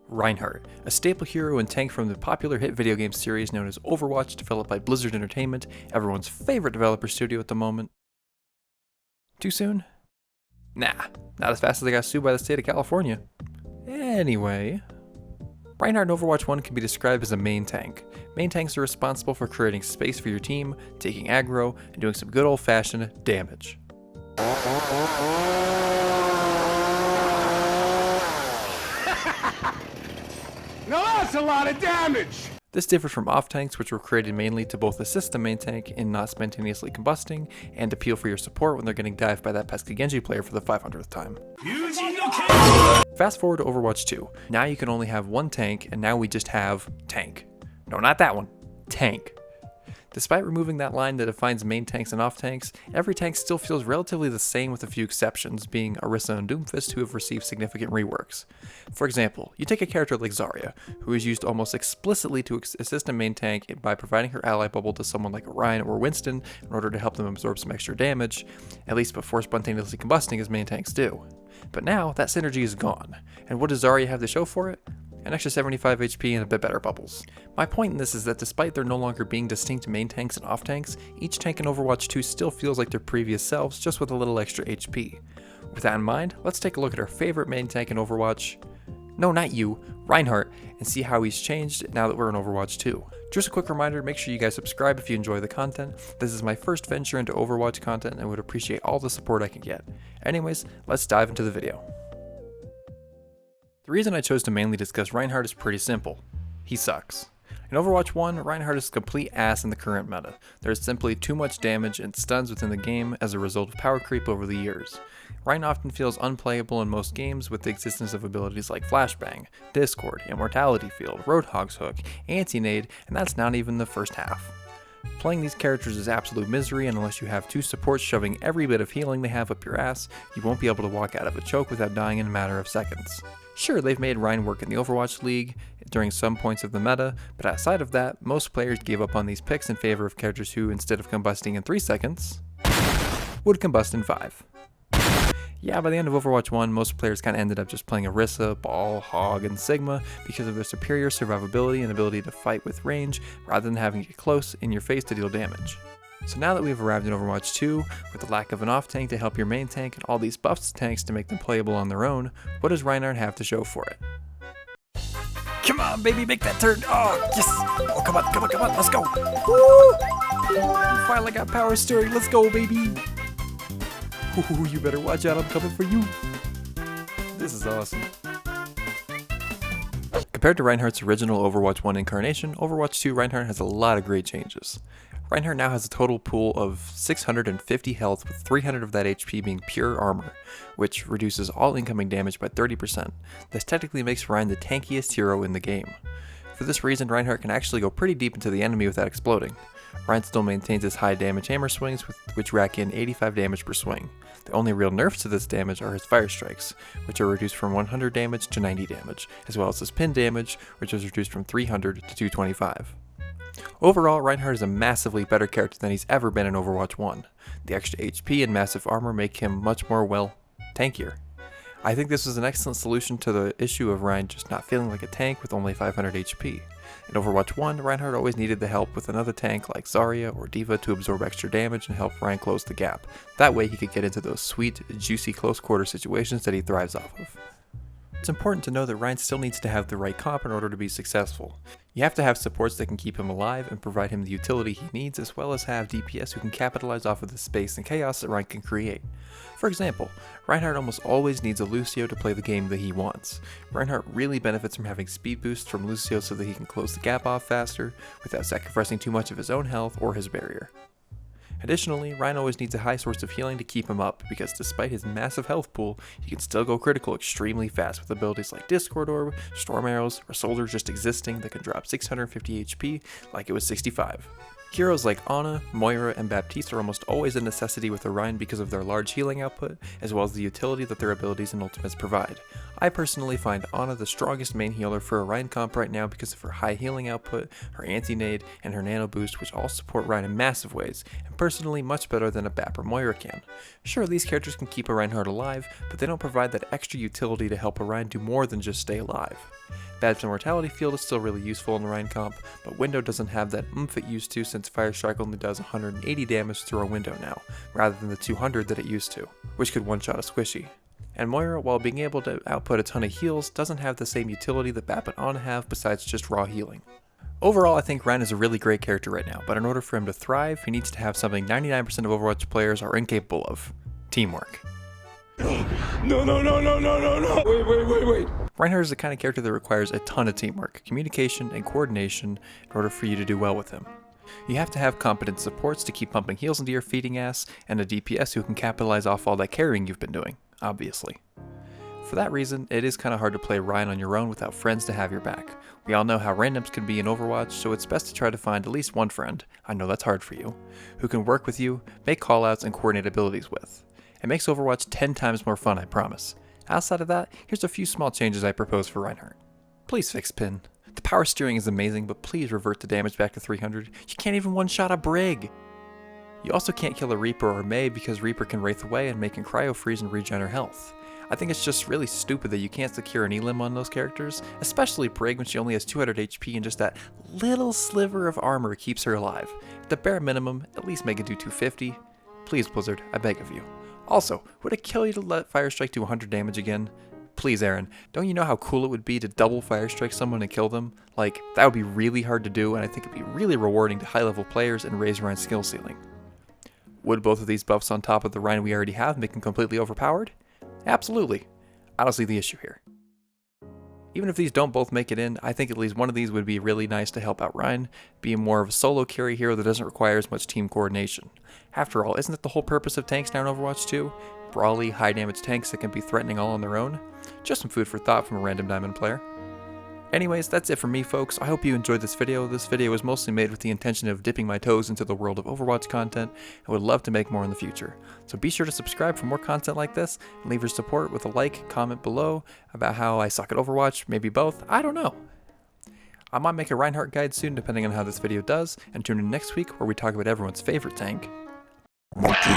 Reinhardt, a staple hero and tank from the popular hit video game series known as Overwatch, developed by Blizzard Entertainment, everyone's favorite developer studio at the moment. Too soon? Nah, not as fast as I got sued by the state of California. Anyway, Reinhardt in Overwatch 1 can be described as a main tank. Main tanks are responsible for creating space for your team, taking aggro, and doing some good old-fashioned damage. Now that's a lot of damage! This differs from off-tanks, which were created mainly to both assist the main tank in not spontaneously combusting, and appeal for your support when they're getting dived by that pesky Genji player for the 500th time. Fast forward to Overwatch 2. Now you can only have one tank, and now we just have tank. No, not that one. Tank. Despite removing that line that defines main tanks and off tanks, every tank still feels relatively the same with a few exceptions, being Orisa and Doomfist, who have received significant reworks. For example, you take a character like Zarya, who is used almost explicitly to assist a main tank by providing her ally bubble to someone like Orion or Winston in order to help them absorb some extra damage, at least before spontaneously combusting as main tanks do. But now, that synergy is gone, and what does Zarya have to show for it? An extra 75 HP and a bit better bubbles. My point in this is that despite there no longer being distinct main tanks and off tanks, each tank in Overwatch 2 still feels like their previous selves, just with a little extra HP. With that in mind, let's take a look at our favorite main tank in Overwatch. No, not you, Reinhardt, and see how he's changed now that we're in Overwatch 2. Just a quick reminder, make sure you guys subscribe if you enjoy the content. This is my first venture into Overwatch content and would appreciate all the support I can get. Anyways, let's dive into the video. The reason I chose to mainly discuss Reinhardt is pretty simple. He sucks. In Overwatch 1, Reinhardt is a complete ass in the current meta. There is simply too much damage and stuns within the game as a result of power creep over the years. Rein often feels unplayable in most games with the existence of abilities like Flashbang, Discord, Immortality Field, Roadhog's Hook, Anti-Nade, and that's not even the first half. Playing these characters is absolute misery, and unless you have two supports shoving every bit of healing they have up your ass, you won't be able to walk out of a choke without dying in a matter of seconds. Sure, they've made Rein work in the Overwatch League during some points of the meta, but outside of that, most players gave up on these picks in favor of characters who, instead of combusting in 3 seconds, would combust in 5. Yeah, by the end of Overwatch 1, most players kinda ended up just playing Orisa, Ball, Hog, and Sigma because of their superior survivability and ability to fight with range rather than having to get close in your face to deal damage. So now that we've arrived in Overwatch 2, with the lack of an off tank to help your main tank and all these buffs to tanks to make them playable on their own, what does Reinhardt have to show for it? Come on, baby, make that turn! Oh, yes! Oh, come on, let's go! Woo! You finally got power steering, let's go, baby! Ooh, you better watch out, I'm coming for you! This is awesome. Compared to Reinhardt's original Overwatch 1 incarnation, Overwatch 2 Reinhardt has a lot of great changes. Reinhardt now has a total pool of 650 health, with 300 of that HP being pure armor, which reduces all incoming damage by 30%. This technically makes Rein the tankiest hero in the game. For this reason, Reinhardt can actually go pretty deep into the enemy without exploding. Rein still maintains his high damage hammer swings, which rack in 85 damage per swing. The only real nerfs to this damage are his fire strikes, which are reduced from 100 damage to 90 damage, as well as his pin damage, which is reduced from 300 to 225. Overall, Reinhardt is a massively better character than he's ever been in Overwatch 1. The extra HP and massive armor make him much more, well, tankier. I think this was an excellent solution to the issue of Rein just not feeling like a tank with only 500 HP. In Overwatch 1, Reinhardt always needed the help with another tank like Zarya or D.Va to absorb extra damage and help Rein close the gap. That way he could get into those sweet, juicy close quarter situations that he thrives off of. It's important to know that Rein still needs to have the right comp in order to be successful. You have to have supports that can keep him alive and provide him the utility he needs, as well as have DPS who can capitalize off of the space and chaos that Rein can create. For example, Reinhardt almost always needs a Lucio to play the game that he wants. Reinhardt really benefits from having speed boosts from Lucio so that he can close the gap off faster, without sacrificing too much of his own health or his barrier. Additionally, Rein always needs a high source of healing to keep him up, because despite his massive health pool, he can still go critical extremely fast with abilities like Discord Orb, Storm Arrows, or Soldiers just existing that can drop 650 HP like it was 65. Heroes like Ana, Moira, and Baptiste are almost always a necessity with Orion because of their large healing output, as well as the utility that their abilities and ultimates provide. I personally find Ana the strongest main healer for Orion comp right now because of her high healing output, her anti-nade, and her nano boost, which all support Rein in massive ways, and personally much better than a Bap or Moira can. Sure, these characters can keep a Reinhardt alive, but they don't provide that extra utility to help Orion do more than just stay alive. Badge and Mortality Field is still really useful in the Rein comp, but Window doesn't have that oomph it used to since Fire Strike only does 180 damage through a window now, rather than the 200 that it used to, which could one-shot a squishy. And Moira, while being able to output a ton of heals, doesn't have the same utility that Bap and Ana have besides just raw healing. Overall, I think Rein is a really great character right now, but in order for him to thrive, he needs to have something 99% of Overwatch players are incapable of: teamwork. No, no, no, no, no, no, no! Wait. Reinhardt is the kind of character that requires a ton of teamwork, communication, and coordination in order for you to do well with him. You have to have competent supports to keep pumping heals into your feeding ass, and a DPS who can capitalize off all that carrying you've been doing, obviously. For that reason, it is kind of hard to play Rein on your own without friends to have your back. We all know how randoms can be in Overwatch, so it's best to try to find at least one friend, I know that's hard for you, who can work with you, make callouts, and coordinate abilities with. It makes Overwatch 10 times more fun, I promise. Outside of that, here's a few small changes I propose for Reinhardt. Please fix Pin. The power steering is amazing, but please revert the damage back to 300. You can't even one-shot a Brig! You also can't kill a Reaper or Mei because Reaper can Wraith away and make him cryo freeze and regen her health. I think it's just really stupid that you can't secure an elim on those characters, especially Brig when she only has 200 HP and just that little sliver of armor keeps her alive. At the bare minimum, at least make it do 250. Please Blizzard, I beg of you. Also, would it kill you to let Fire Strike do 100 damage again? Please Aaron, don't you know how cool it would be to double Fire Strike someone and kill them? Like, that would be really hard to do, and I think it'd be really rewarding to high level players and raise Rein's skill ceiling. Would both of these buffs on top of the Rein we already have make him completely overpowered? Absolutely. I don't see the issue here. Even if these don't both make it in, I think at least one of these would be really nice to help out Rein, being more of a solo carry hero that doesn't require as much team coordination. After all, isn't that the whole purpose of tanks now in Overwatch 2? Brawly, high damage tanks that can be threatening all on their own? Just some food for thought from a random diamond player. Anyways, that's it for me folks. I hope you enjoyed this video. This video was mostly made with the intention of dipping my toes into the world of Overwatch content and would love to make more in the future. So be sure to subscribe for more content like this and leave your support with a like, comment below about how I suck at Overwatch, maybe both, I don't know. I might make a Reinhardt guide soon depending on how this video does, and tune in next week where we talk about everyone's favorite tank, Monkey.